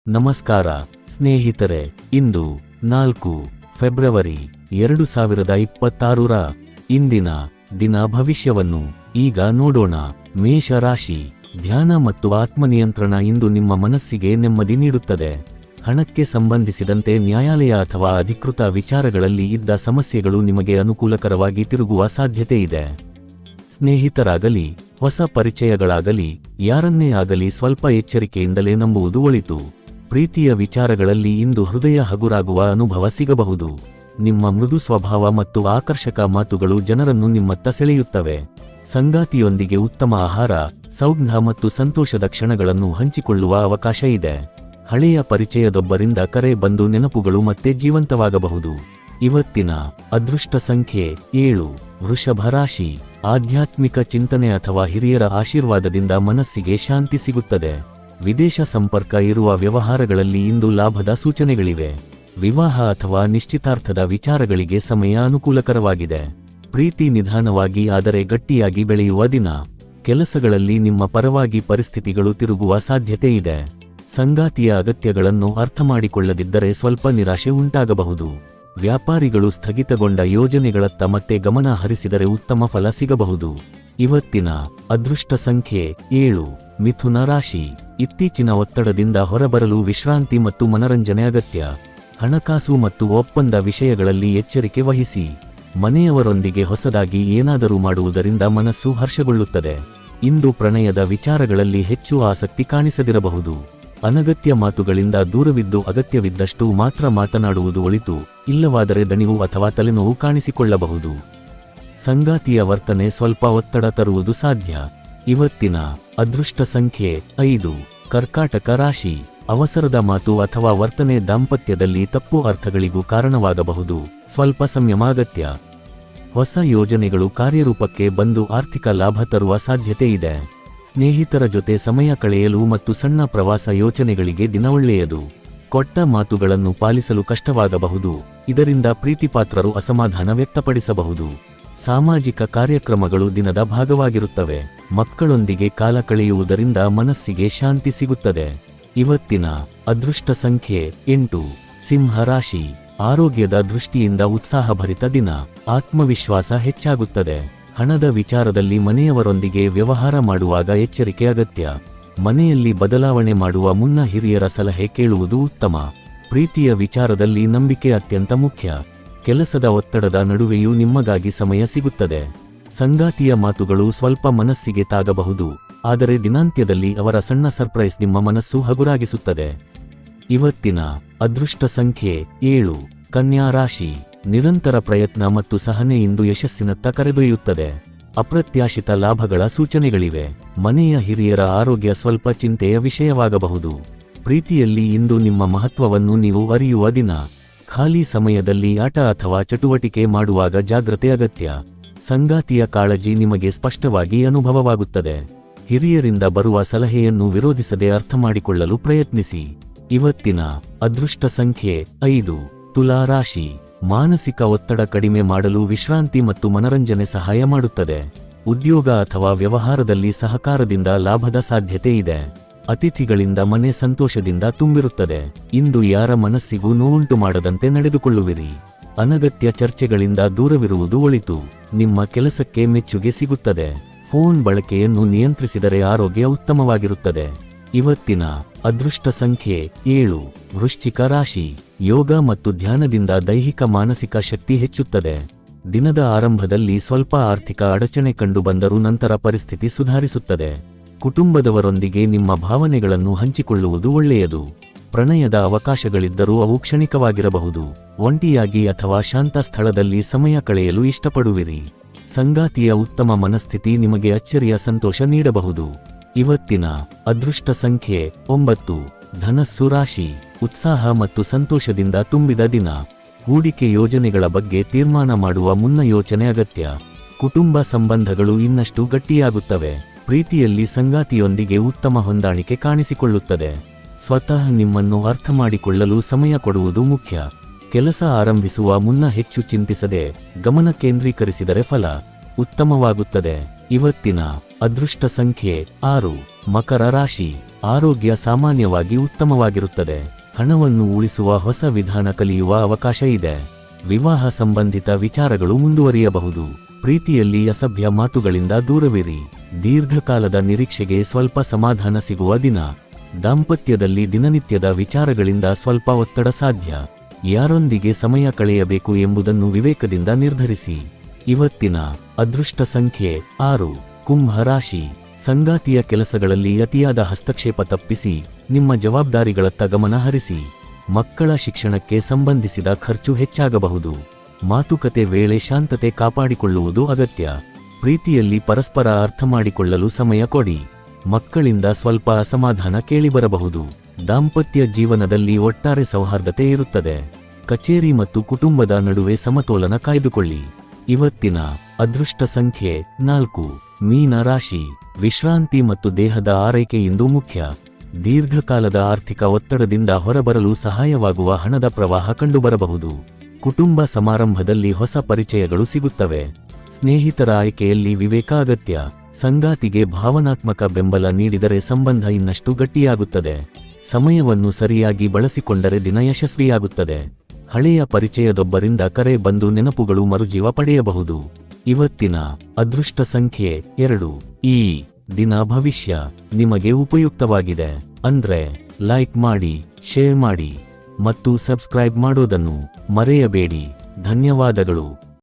ನಮಸ್ಕಾರ ಸ್ನೇಹಿತರೆ, ಇಂದು 4 ಫೆಬ್ರವರಿ 2026ರ ಇಂದಿನ ದಿನ ಭವಿಷ್ಯವನ್ನು ಈಗ ನೋಡೋಣ. ಮೇಷ ರಾಶಿ. ಧ್ಯಾನ ಮತ್ತು ಆತ್ಮನಿಯಂತ್ರಣ ಇಂದು ನಿಮ್ಮ ಮನಸ್ಸಿಗೆ ನೆಮ್ಮದಿ ನೀಡುತ್ತದೆ. ಹಣಕ್ಕೆ ಸಂಬಂಧಿಸಿದಂತೆ ನ್ಯಾಯಾಲಯ ಅಥವಾ ಅಧಿಕೃತ ವಿಚಾರಗಳಲ್ಲಿ ಇದ್ದ ಸಮಸ್ಯೆಗಳು ನಿಮಗೆ ಅನುಕೂಲಕರವಾಗಿ ತಿರುಗುವ ಸಾಧ್ಯತೆ ಇದೆ. ಸ್ನೇಹಿತರಾಗಲಿ, ಹೊಸ ಪರಿಚಯಗಳಾಗಲಿ, ಯಾರನ್ನೇ ಆಗಲಿ ಸ್ವಲ್ಪ ಎಚ್ಚರಿಕೆಯಿಂದಲೇ ನಂಬುವುದು ಒಳಿತು. ಪ್ರೀತಿಯ ವಿಚಾರಗಳಲ್ಲಿ ಇಂದು ಹೃದಯ ಹಗುರಾಗುವ ಅನುಭವ ಸಿಗಬಹುದು. ನಿಮ್ಮ ಮೃದು ಸ್ವಭಾವ ಮತ್ತು ಆಕರ್ಷಕ ಮಾತುಗಳು ಜನರನ್ನು ನಿಮ್ಮತ್ತ ಸೆಳೆಯುತ್ತವೆ. ಸಂಗಾತಿಯೊಂದಿಗೆ ಉತ್ತಮ ಆಹಾರ, ಸೌಗಂಧ ಮತ್ತು ಸಂತೋಷದ ಕ್ಷಣಗಳನ್ನು ಹಂಚಿಕೊಳ್ಳುವ ಅವಕಾಶ ಇದೆ. ಹಳೆಯ ಪರಿಚಯದೊಬ್ಬರಿಂದ ಕರೆ ಬಂದು ನೆನಪುಗಳು ಮತ್ತೆ ಜೀವಂತವಾಗಬಹುದು. ಇವತ್ತಿನ ಅದೃಷ್ಟ ಸಂಖ್ಯೆ 7. ವೃಷಭ ರಾಶಿ. ಆಧ್ಯಾತ್ಮಿಕ ಚಿಂತನೆ ಅಥವಾ ಹಿರಿಯರ ಆಶೀರ್ವಾದದಿಂದ ಮನಸ್ಸಿಗೆ ಶಾಂತಿ ಸಿಗುತ್ತದೆ. ವಿದೇಶ ಸಂಪರ್ಕ ಇರುವ ವ್ಯವಹಾರಗಳಲ್ಲಿ ಇಂದು ಲಾಭದ ಸೂಚನೆಗಳಿವೆ. ವಿವಾಹ ಅಥವಾ ನಿಶ್ಚಿತಾರ್ಥದ ವಿಚಾರಗಳಿಗೆ ಸಮಯ ಅನುಕೂಲಕರವಾಗಿದೆ. ಪ್ರೀತಿ ನಿಧಾನವಾಗಿ ಆದರೆ ಗಟ್ಟಿಯಾಗಿ ಬೆಳೆಯುವ ದಿನ. ಕೆಲಸಗಳಲ್ಲಿ ನಿಮ್ಮ ಪರವಾಗಿ ಪರಿಸ್ಥಿತಿಗಳು ತಿರುಗುವ ಸಾಧ್ಯತೆ ಇದೆ. ಸಂಗಾತಿಯ ಅಗತ್ಯಗಳನ್ನು ಅರ್ಥಮಾಡಿಕೊಳ್ಳದಿದ್ದರೆ ಸ್ವಲ್ಪ ನಿರಾಶೆ ಉಂಟಾಗಬಹುದು. ವ್ಯಾಪಾರಿಗಳು ಸ್ಥಗಿತಗೊಂಡ ಯೋಜನೆಗಳತ್ತ ಮತ್ತೆ ಗಮನ ಹರಿಸಿದರೆ ಉತ್ತಮ ಫಲ ಸಿಗಬಹುದು. ಇವತ್ತಿನ ಅದೃಷ್ಟ ಸಂಖ್ಯೆ 7. ಮಿಥುನ ರಾಶಿ. ಇತ್ತೀಚಿನ ಒತ್ತಡದಿಂದ ಹೊರಬರಲು ವಿಶ್ರಾಂತಿ ಮತ್ತು ಮನರಂಜನೆ ಅಗತ್ಯ. ಹಣಕಾಸು ಮತ್ತು ಒಪ್ಪಂದ ವಿಷಯಗಳಲ್ಲಿ ಎಚ್ಚರಿಕೆ ವಹಿಸಿ. ಮನೆಯವರೊಂದಿಗೆ ಹೊಸದಾಗಿ ಏನಾದರೂ ಮಾಡುವುದರಿಂದ ಮನಸ್ಸು ಹರ್ಷಗೊಳ್ಳುತ್ತದೆ. ಇಂದು ಪ್ರಣಯದ ವಿಚಾರಗಳಲ್ಲಿ ಹೆಚ್ಚು ಆಸಕ್ತಿ ಕಾಣಿಸದಿರಬಹುದು. ಅನಗತ್ಯ ಮಾತುಗಳಿಂದ ದೂರವಿದ್ದು ಅಗತ್ಯವಿದ್ದಷ್ಟು ಮಾತ್ರ ಮಾತನಾಡುವುದು ಒಳಿತು, ಇಲ್ಲವಾದರೆ ದಣಿವು ಅಥವಾ ತಲೆನೋವು ಕಾಣಿಸಿಕೊಳ್ಳಬಹುದು. ಸಂಗಾತಿಯ ವರ್ತನೆ ಸ್ವಲ್ಪ ಒತ್ತಡ ತರುವುದು ಸಾಧ್ಯ. ಇವತ್ತಿನ ಅದೃಷ್ಟ ಸಂಖ್ಯೆ 5. ಕರ್ಕಾಟಕ ರಾಶಿ. ಅವಸರದ ಮಾತು ಅಥವಾ ವರ್ತನೆ ದಾಂಪತ್ಯದಲ್ಲಿ ತಪ್ಪು ಅರ್ಥಗಳಿಗೂ ಕಾರಣವಾಗಬಹುದು. ಸ್ವಲ್ಪ ಸಂಯಮ ಅಗತ್ಯ. ಹೊಸ ಯೋಜನೆಗಳು ಕಾರ್ಯರೂಪಕ್ಕೆ ಬಂದು ಆರ್ಥಿಕ ಲಾಭ ತರುವ ಸಾಧ್ಯತೆ ಇದೆ. ಸ್ನೇಹಿತರ ಜೊತೆ ಸಮಯ ಕಳೆಯಲು ಮತ್ತು ಸಣ್ಣ ಪ್ರವಾಸ ಯೋಚನೆಗಳಿಗೆ ದಿನ ಒಳ್ಳೆಯದು. ಕೊಟ್ಟ ಮಾತುಗಳನ್ನು ಪಾಲಿಸಲು ಕಷ್ಟವಾಗಬಹುದು, ಇದರಿಂದ ಪ್ರೀತಿಪಾತ್ರರು ಅಸಮಾಧಾನ ವ್ಯಕ್ತಪಡಿಸಬಹುದು. ಸಾಮಾಜಿಕ ಕಾರ್ಯಕ್ರಮಗಳು ದಿನದ ಭಾಗವಾಗಿರುತ್ತವೆ. ಮಕ್ಕಳೊಂದಿಗೆ ಕಾಲ ಕಳೆಯುವುದರಿಂದ ಮನಸ್ಸಿಗೆ ಶಾಂತಿ ಸಿಗುತ್ತದೆ. ಇವತ್ತಿನ ಅದೃಷ್ಟ ಸಂಖ್ಯೆ 8. ಸಿಂಹ ರಾಶಿ. ಆರೋಗ್ಯದ ದೃಷ್ಟಿಯಿಂದ ಉತ್ಸಾಹಭರಿತ ದಿನ. ಆತ್ಮವಿಶ್ವಾಸ ಹೆಚ್ಚಾಗುತ್ತದೆ. ಹಣದ ವಿಚಾರದಲ್ಲಿ ಮನೆಯವರೊಂದಿಗೆ ವ್ಯವಹಾರ ಮಾಡುವಾಗ ಎಚ್ಚರಿಕೆ ಅಗತ್ಯ. ಮನೆಯಲ್ಲಿ ಬದಲಾವಣೆ ಮಾಡುವ ಮುನ್ನ ಹಿರಿಯರ ಸಲಹೆ ಕೇಳುವುದು ಉತ್ತಮ. ಪ್ರೀತಿಯ ವಿಚಾರದಲ್ಲಿ ನಂಬಿಕೆ ಅತ್ಯಂತ ಮುಖ್ಯ. ಕೆಲಸದ ಒತ್ತಡದ ನಡುವೆಯೂ ನಿಮಗಾಗಿ ಸಮಯ ಸಿಗುತ್ತದೆ. ಸಂಗಾತಿಯ ಮಾತುಗಳು ಸ್ವಲ್ಪ ಮನಸ್ಸಿಗೆ ತಾಗಬಹುದು, ಆದರೆ ದಿನಾಂತ್ಯದಲ್ಲಿ ಅವರ ಸಣ್ಣ ಸರ್ಪ್ರೈಸ್ ನಿಮ್ಮ ಮನಸ್ಸು ಹಗುರಾಗಿಸುತ್ತದೆ. ಇವತ್ತಿನ ಅದೃಷ್ಟ ಸಂಖ್ಯೆ 7. ಕನ್ಯಾ ರಾಶಿ. ನಿರಂತರ ಪ್ರಯತ್ನ ಮತ್ತು ಸಹನೆ ಇಂದು ಯಶಸ್ಸಿನತ್ತ ಕರೆದೊಯ್ಯುತ್ತದೆ. ಅಪ್ರತ್ಯಾಶಿತ ಲಾಭಗಳ ಸೂಚನೆಗಳಿವೆ. ಮನೆಯ ಹಿರಿಯರ ಆರೋಗ್ಯ ಸ್ವಲ್ಪ ಚಿಂತೆಯ ವಿಷಯವಾಗಬಹುದು. ಪ್ರೀತಿಯಲ್ಲಿ ಇಂದು ನಿಮ್ಮ ಮಹತ್ವವನ್ನು ನೀವು ಅರಿಯುವ ದಿನ. ಖಾಲಿ ಸಮಯದಲ್ಲಿ ಆಟ ಅಥವಾ ಚಟುವಟಿಕೆ ಮಾಡುವಾಗ ಜಾಗ್ರತೆ ಅಗತ್ಯ. ಸಂಗಾತಿಯ ಕಾಳಜಿ ನಿಮಗೆ ಸ್ಪಷ್ಟವಾಗಿ ಅನುಭವವಾಗುತ್ತದೆ. ಹಿರಿಯರಿಂದ ಬರುವ ಸಲಹೆಯನ್ನು ವಿರೋಧಿಸದೆ ಅರ್ಥಮಾಡಿಕೊಳ್ಳಲು ಪ್ರಯತ್ನಿಸಿ. ಇವತ್ತಿನ ಅದೃಷ್ಟ ಸಂಖ್ಯೆ 5. ತುಲಾ ರಾಶಿ. ಮಾನಸಿಕ ಒತ್ತಡ ಕಡಿಮೆ ಮಾಡಲು ವಿಶ್ರಾಂತಿ ಮತ್ತು ಮನರಂಜನೆ ಸಹಾಯ ಮಾಡುತ್ತದೆ. ಉದ್ಯೋಗ ಅಥವಾ ವ್ಯವಹಾರದಲ್ಲಿ ಸಹಕಾರದಿಂದ ಲಾಭದ ಸಾಧ್ಯತೆ ಇದೆ. ಅತಿಥಿಗಳಿಂದ ಮನೆ ಸಂತೋಷದಿಂದ ತುಂಬಿರುತ್ತದೆ. ಇಂದು ಯಾರ ಮನಸ್ಸಿಗೂ ನೋವುಂಟು ಮಾಡದಂತೆ ನಡೆದುಕೊಳ್ಳುವಿರಿ. ಅನಗತ್ಯ ಚರ್ಚೆಗಳಿಂದ ದೂರವಿರುವುದು ಒಳಿತು. ನಿಮ್ಮ ಕೆಲಸಕ್ಕೆ ಮೆಚ್ಚುಗೆ ಸಿಗುತ್ತದೆ. ಫೋನ್ ಬಳಕೆಯನ್ನು ನಿಯಂತ್ರಿಸಿದರೆ ಆರೋಗ್ಯ ಉತ್ತಮವಾಗಿರುತ್ತದೆ. ಇವತ್ತಿನ ಅದೃಷ್ಟ ಸಂಖ್ಯೆ 7. ವೃಶ್ಚಿಕ ರಾಶಿ. ಯೋಗ ಮತ್ತು ಧ್ಯಾನದಿಂದ ದೈಹಿಕ ಮಾನಸಿಕ ಶಕ್ತಿ ಹೆಚ್ಚುತ್ತದೆ. ದಿನದ ಆರಂಭದಲ್ಲಿ ಸ್ವಲ್ಪ ಆರ್ಥಿಕ ಅಡಚಣೆ ಕಂಡುಬಂದರೂ ನಂತರ ಪರಿಸ್ಥಿತಿ ಸುಧಾರಿಸುತ್ತದೆ. ಕುಟುಂಬದವರೊಂದಿಗೆ ನಿಮ್ಮ ಭಾವನೆಗಳನ್ನು ಹಂಚಿಕೊಳ್ಳುವುದು ಒಳ್ಳೆಯದು. ಪ್ರಣಯದ ಅವಕಾಶಗಳಿದ್ದರೂ ಅವು ಕ್ಷಣಿಕವಾಗಿರಬಹುದು. ಒಂಟಿಯಾಗಿ ಅಥವಾ ಶಾಂತ ಸ್ಥಳದಲ್ಲಿ ಸಮಯ ಕಳೆಯಲು ಇಷ್ಟಪಡುವಿರಿ. ಸಂಗಾತಿಯ ಉತ್ತಮ ಮನಸ್ಥಿತಿ ನಿಮಗೆ ಅಚ್ಚರಿಯ ಸಂತೋಷ ನೀಡಬಹುದು. ಇವತ್ತಿನ ಅದೃಷ್ಟ ಸಂಖ್ಯೆ 9. ಧನಸ್ಸು ರಾಶಿ. ಉತ್ಸಾಹ ಮತ್ತು ಸಂತೋಷದಿಂದ ತುಂಬಿದ ದಿನ. ಹೂಡಿಕೆ ಯೋಜನೆಗಳ ಬಗ್ಗೆ ತೀರ್ಮಾನ ಮಾಡುವ ಮುನ್ನ ಯೋಚನೆ ಅಗತ್ಯ. ಕುಟುಂಬ ಸಂಬಂಧಗಳು ಇನ್ನಷ್ಟು ಗಟ್ಟಿಯಾಗುತ್ತವೆ. ಪ್ರೀತಿಯಲ್ಲಿ ಸಂಗಾತಿಯೊಂದಿಗೆ ಉತ್ತಮ ಹೊಂದಾಣಿಕೆ ಕಾಣಿಸಿಕೊಳ್ಳುತ್ತದೆ. ಸ್ವತಃ ನಿಮ್ಮನ್ನು ಅರ್ಥಮಾಡಿಕೊಳ್ಳಲು ಸಮಯ ಕೊಡುವುದು ಮುಖ್ಯ. ಕೆಲಸ ಆರಂಭಿಸುವ ಮುನ್ನ ಹೆಚ್ಚು ಚಿಂತಿಸದೆ ಗಮನ ಕೇಂದ್ರೀಕರಿಸಿದರೆ ಫಲ ಉತ್ತಮವಾಗುತ್ತದೆ. ಇವತ್ತಿನ ಅದೃಷ್ಟ ಸಂಖ್ಯೆ 6. ಮಕರ ರಾಶಿ. ಆರೋಗ್ಯ ಸಾಮಾನ್ಯವಾಗಿ ಉತ್ತಮವಾಗಿರುತ್ತದೆ. ಹಣವನ್ನು ಉಳಿಸುವ ಹೊಸ ವಿಧಾನ ಕಲಿಯುವ ಅವಕಾಶ ಇದೆ. ವಿವಾಹ ಸಂಬಂಧಿತ ವಿಚಾರಗಳು ಮುಂದುವರಿಯಬಹುದು. ಪ್ರೀತಿಯಲ್ಲಿ ಅಸಭ್ಯ ಮಾತುಗಳಿಂದ ದೂರವಿರಿ. ದೀರ್ಘಕಾಲದ ನಿರೀಕ್ಷೆಗೆ ಸ್ವಲ್ಪ ಸಮಾಧಾನ ಸಿಗುವ ದಿನ. ದಾಂಪತ್ಯದಲ್ಲಿ ದಿನನಿತ್ಯದ ವಿಚಾರಗಳಿಂದ ಸ್ವಲ್ಪ ಒತ್ತಡ ಸಾಧ್ಯ. ಯಾರೊಂದಿಗೆ ಸಮಯ ಕಳೆಯಬೇಕು ಎಂಬುದನ್ನು ವಿವೇಕದಿಂದ ನಿರ್ಧರಿಸಿ. ಇವತ್ತಿನ ಅದೃಷ್ಟ ಸಂಖ್ಯೆ 6. ಕುಂಭ ರಾಶಿ. ಸಂಗಾತಿಯ ಕೆಲಸಗಳಲ್ಲಿ ಅತಿಯಾದ ಹಸ್ತಕ್ಷೇಪ ತಪ್ಪಿಸಿ ನಿಮ್ಮ ಜವಾಬ್ದಾರಿಗಳತ್ತ ಗಮನ ಹರಿಸಿ. ಮಕ್ಕಳ ಶಿಕ್ಷಣಕ್ಕೆ ಸಂಬಂಧಿಸಿದ ಖರ್ಚು ಹೆಚ್ಚಾಗಬಹುದು. ಮಾತುಕತೆ ವೇಳೆ ಶಾಂತತೆ ಕಾಪಾಡಿಕೊಳ್ಳುವುದು ಅಗತ್ಯ. ಪ್ರೀತಿಯಲ್ಲಿ ಪರಸ್ಪರ ಅರ್ಥ ಮಾಡಿಕೊಳ್ಳಲು ಸಮಯ ಕೊಡಿ. ಮಕ್ಕಳಿಂದ ಸ್ವಲ್ಪ ಅಸಮಾಧಾನ ಕೇಳಿಬರಬಹುದು. ದಾಂಪತ್ಯ ಜೀವನದಲ್ಲಿ ಒಟ್ಟಾರೆ ಸೌಹಾರ್ದತೆ ಇರುತ್ತದೆ. ಕಚೇರಿ ಮತ್ತು ಕುಟುಂಬದ ನಡುವೆ ಸಮತೋಲನ ಕಾಯ್ದುಕೊಳ್ಳಿ. ಇವತ್ತಿನ ಅದೃಷ್ಟ ಸಂಖ್ಯೆ 4. ಮೀನ ರಾಶಿ. ವಿಶ್ರಾಂತಿ ಮತ್ತು ದೇಹದ ಆರೈಕೆ ಇಂದು ಮುಖ್ಯ. ದೀರ್ಘಕಾಲದ ಆರ್ಥಿಕ ಒತ್ತಡದಿಂದ ಹೊರಬರಲು ಸಹಾಯವಾಗುವ ಹಣದ ಪ್ರವಾಹ ಕಂಡುಬರಬಹುದು. ಕುಟುಂಬ ಸಮಾರಂಭದಲ್ಲಿ ಹೊಸ ಪರಿಚಯಗಳು ಸಿಗುತ್ತವೆ. ಸ್ನೇಹಿತರ ಆಯ್ಕೆಯಲ್ಲಿ ವಿವೇಕ ಅಗತ್ಯ. ಸಂಗಾತಿಗೆ ಭಾವನಾತ್ಮಕ ಬೆಂಬಲ ನೀಡಿದರೆ ಸಂಬಂಧ ಇನ್ನಷ್ಟು ಗಟ್ಟಿಯಾಗುತ್ತದೆ. ಸಮಯವನ್ನು ಸರಿಯಾಗಿ ಬಳಸಿಕೊಂಡರೆ ದಿನ ಯಶಸ್ವಿಯಾಗುತ್ತದೆ. ಹಳೆಯ ಪರಿಚಯದೊಬ್ಬರಿಂದ ಕರೆ ಬಂದು ನೆನಪುಗಳು ಮರುಜೀವ ಪಡೆಯಬಹುದು. ಇವತ್ತಿನ ಅದೃಷ್ಟ ಸಂಖ್ಯೆ 2. ಈ ದಿನ ಭವಿಷ್ಯ ನಿಮಗೆ ಉಪಯುಕ್ತವಾಗಿದೆ. ಅಂದ್ರೆ ಲೈಕ್ ಮಾಡಿ, ಶೇರ್ ಮಾಡಿ ಮತ್ತು ಸಬ್ಸ್ಕ್ರೈಬ್ ಮಾಡೋದನ್ನು ಮರೆಯಬೇಡಿ. ಧನ್ಯವಾದಗಳು.